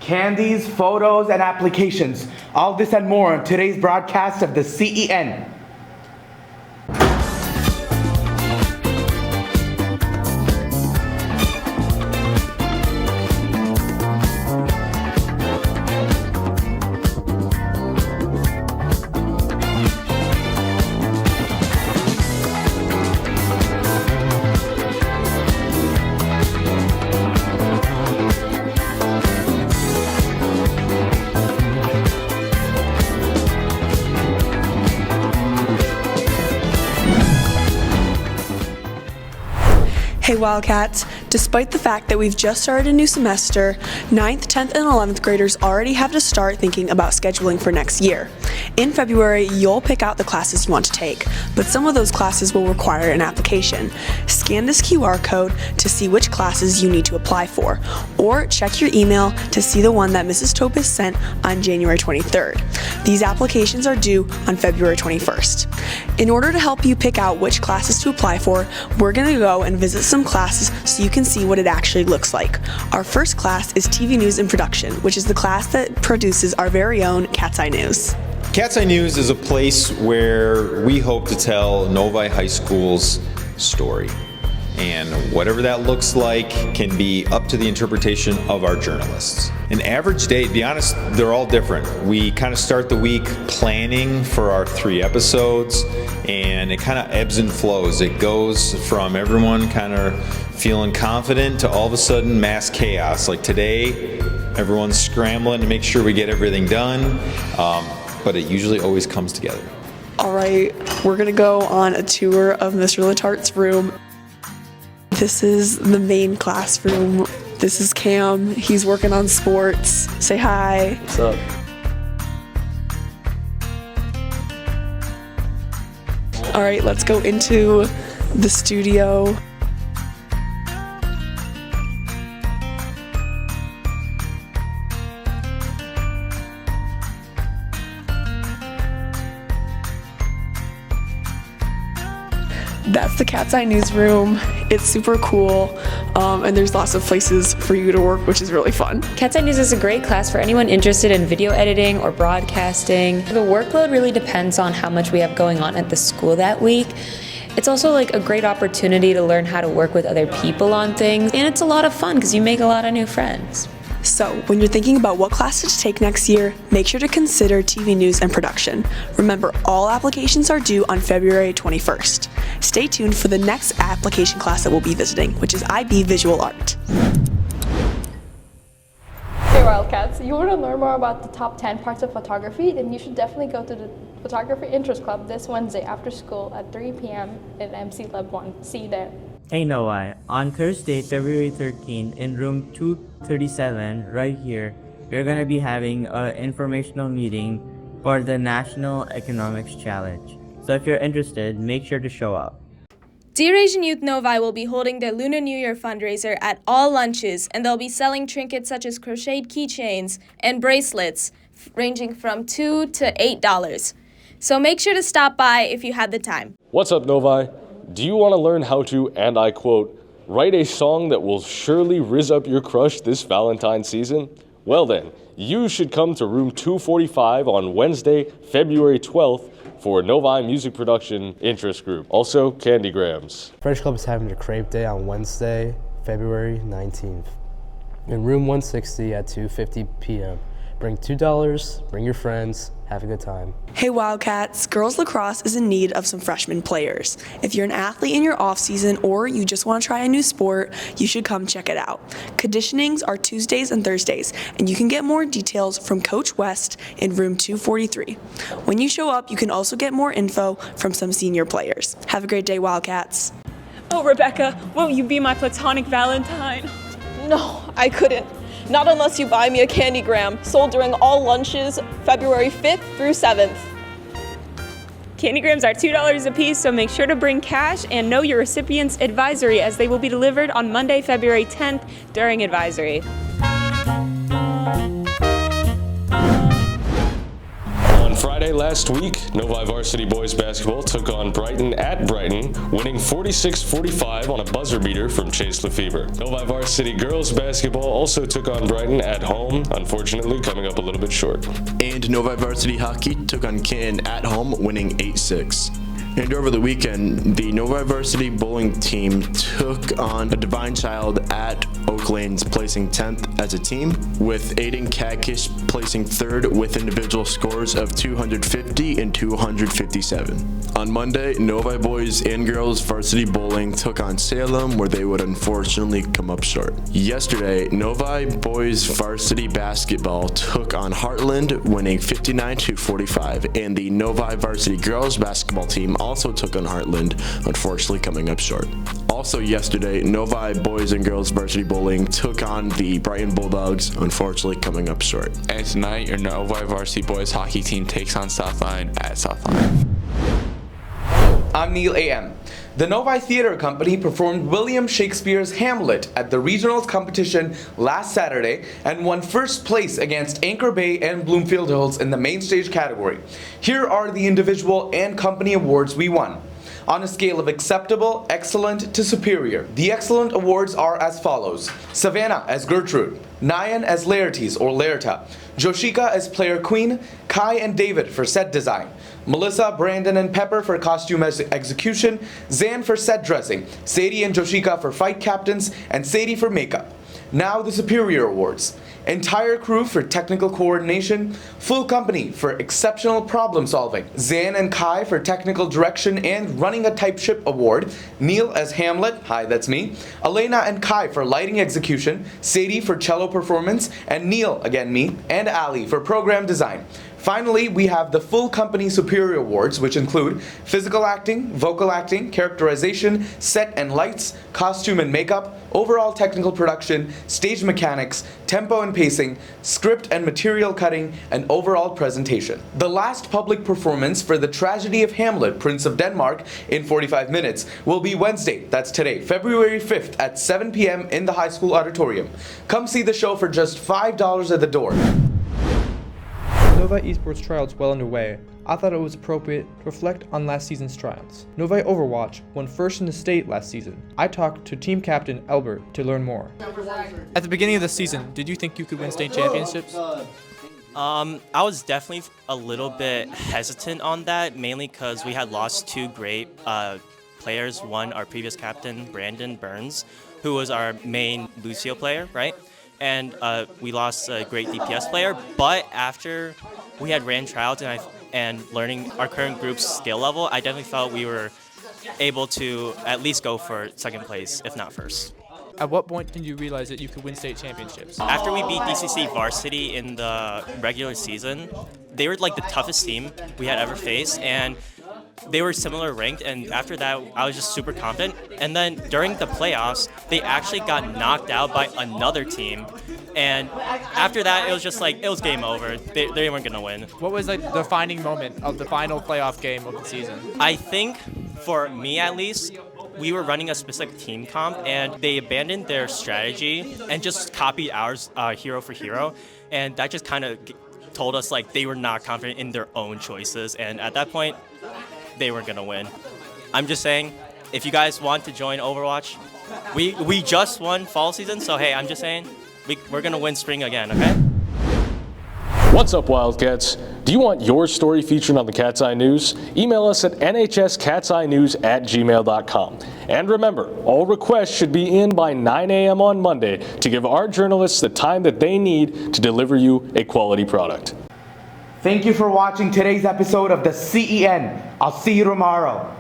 candies, photos, and applications. All this and more on today's broadcast of the CEN. Hey Wildcats, despite the fact that we've just started a new semester, 9th, 10th, and 11th graders already have to start thinking about scheduling for next year. In February, you'll pick out the classes you want to take, but some of those classes will require an application. Scan this QR code to see which classes you need to apply for, or check your email to see the one that Mrs. Topis sent on January 23rd. These applications are due on February 21st. In order to help you pick out which classes to apply for, we're going to go and visit some classes so you can see what it actually looks like. Our first class is TV News and Production, which is the class that produces our very own Cat's Eye News. Cat's Eye News is a place where we hope to tell Novi High School's story. And whatever that looks like can be up to the interpretation of our journalists. An average day, to be honest, they're all different. We kind of start the week planning for our 3 episodes, and it kind of ebbs and flows. It goes from everyone kind of feeling confident to all of a sudden mass chaos. Like today, everyone's scrambling to make sure we get everything done, but it usually always comes together. All right, we're gonna go on a tour of Mr. Latart's room. This is the main classroom. This is Cam. He's working on sports. Say hi. What's up? All right, let's go into the studio. That's the Cat's Eye newsroom. It's super cool, and there's lots of places for you to work, which is really fun. Cat's Eye News is a great class for anyone interested in video editing or broadcasting. The workload really depends on how much we have going on at the school that week. It's also like a great opportunity to learn how to work with other people on things, and it's a lot of fun because you make a lot of new friends. So, when you're thinking about what classes to take next year, make sure to consider TV News and Production. Remember, all applications are due on February 21st. Stay tuned for the next application class that we'll be visiting, which is IB Visual Art. Hey Wildcats, you want to learn more about the top 10 parts of photography? Then you should definitely go to the Photography Interest Club this Wednesday after school at 3 p.m. at MC Lab 1. See you there. Hey Noah, on Thursday, February 13th, in room 237, right here, we're going to be having an informational meeting for the National Economics Challenge. So if you're interested, make sure to show up. Dear Asian Youth Novi will be holding their Lunar New Year fundraiser at all lunches, and they'll be selling trinkets such as crocheted keychains and bracelets ranging from $2 to $8. So make sure to stop by if you had the time. What's up, Novi? Do you want to learn how to, and I quote, write a song that will surely rizz up your crush this Valentine's season? Well then, you should come to room 245 on Wednesday, February 12th for Novi Music Production Interest Group. Also, Candygrams. French Club is having a crepe day on Wednesday, February 19th. In room 160 at 2:50 p.m. Bring $2, bring your friends, have a good time. Hey Wildcats, girls lacrosse is in need of some freshman players. If you're an athlete in your off season or you just want to try a new sport, you should come check it out. Conditionings are Tuesdays and Thursdays, and you can get more details from Coach West in room 243. When you show up, you can also get more info from some senior players. Have a great day, Wildcats. Oh, Rebecca, won't you be my platonic Valentine? No, I couldn't. Not unless you buy me a Candygram, sold during all lunches, February 5th through 7th. Candygrams are $2 a piece, so make sure to bring cash and know your recipient's advisory as they will be delivered on Monday, February 10th during advisory. On Friday last last week, Novi Varsity Boys Basketball took on Brighton at Brighton, winning 46-45 on a buzzer beater from Chase Lefebvre. Novi Varsity Girls Basketball also took on Brighton at home, unfortunately coming up a little bit short. And Novi Varsity Hockey took on Canton at home, winning 8-6. And over the weekend, the Novi Varsity bowling team took on a Divine Child at Oak Lanes, placing 10th as a team, with Aiden Catkish placing 3rd with individual scores of 250 and 257. On Monday, Novi Boys and Girls Varsity Bowling took on Salem, where they would unfortunately come up short. Yesterday, Novi Boys Varsity Basketball took on Heartland, winning 59-45, and the Novi Varsity Girls Basketball team also took on Heartland, unfortunately coming up short. Also yesterday, Novi Boys and Girls Varsity Bowling took on the Brighton Bulldogs, unfortunately coming up short. And tonight, your Novi Varsity Boys hockey team takes on Southline at Southline. I'm Neil A.M. The Novi Theatre Company performed William Shakespeare's Hamlet at the regionals competition last Saturday and won first place against Anchor Bay and Bloomfield Hills in the main stage category. Here are the individual and company awards we won. On a scale of acceptable, excellent to superior, the excellent awards are as follows: Savannah as Gertrude, Nyan as Laertes or Laerta, Joshika as Player Queen, Kai and David for set design, Melissa, Brandon, and Pepper for costume execution, Zan for set dressing, Sadie and Joshika for fight captains, and Sadie for makeup. Now the superior awards. Entire crew for technical coordination, full company for exceptional problem solving, Zan and Kai for technical direction and running a type ship award, Neil as Hamlet, hi that's me, Elena and Kai for lighting execution, Sadie for cello performance, and Neil, again me, and Ali for program design. Finally, we have the full company superior awards, which include physical acting, vocal acting, characterization, set and lights, costume and makeup, overall technical production, stage mechanics, tempo and pacing, script and material cutting, and overall presentation. The last public performance for The Tragedy of Hamlet, Prince of Denmark, in 45 minutes will be Wednesday, that's today, February 5th at 7 p.m. in the high school auditorium. Come see the show for just $5 at the door. Novi Esports tryouts well underway. I thought it was appropriate to reflect on last season's tryouts. Novi Overwatch won first in the state last season. I talked to team captain Albert to learn more. At the beginning of the season, did you think you could win state championships? I was definitely a little bit hesitant on that, mainly because we had lost two great players. One, our previous captain, Brandon Burns, who was our main Lucio player, right? And we lost a great DPS player. But after we had ran tryouts and learning our current group's skill level, I definitely felt we were able to at least go for second place, if not first. At what point did you realize that you could win state championships? After we beat DCC Varsity in the regular season, they were like the toughest team we had ever faced, and they were similar ranked, and after that, I was just super confident. And then during the playoffs, they actually got knocked out by another team. And after that, it was just like, it was game over. They weren't gonna win. What was like the defining moment of the final playoff game of the season? I think, for me at least, we were running a specific team comp, and they abandoned their strategy and just copied ours hero for hero. And that just kind of told us like they were not confident in their own choices. And at that point, they weren't gonna win. I'm just saying, if you guys want to join Overwatch, we just won fall season, so hey, I'm just saying, we're gonna win spring again, okay? What's up, Wildcats? Do you want your story featured on the Cat's Eye News? Email us at nhscatseyenews@gmail.com. And remember, all requests should be in by 9 a.m. on Monday to give our journalists the time that they need to deliver you a quality product. Thank you for watching today's episode of the CEN. I'll see you tomorrow.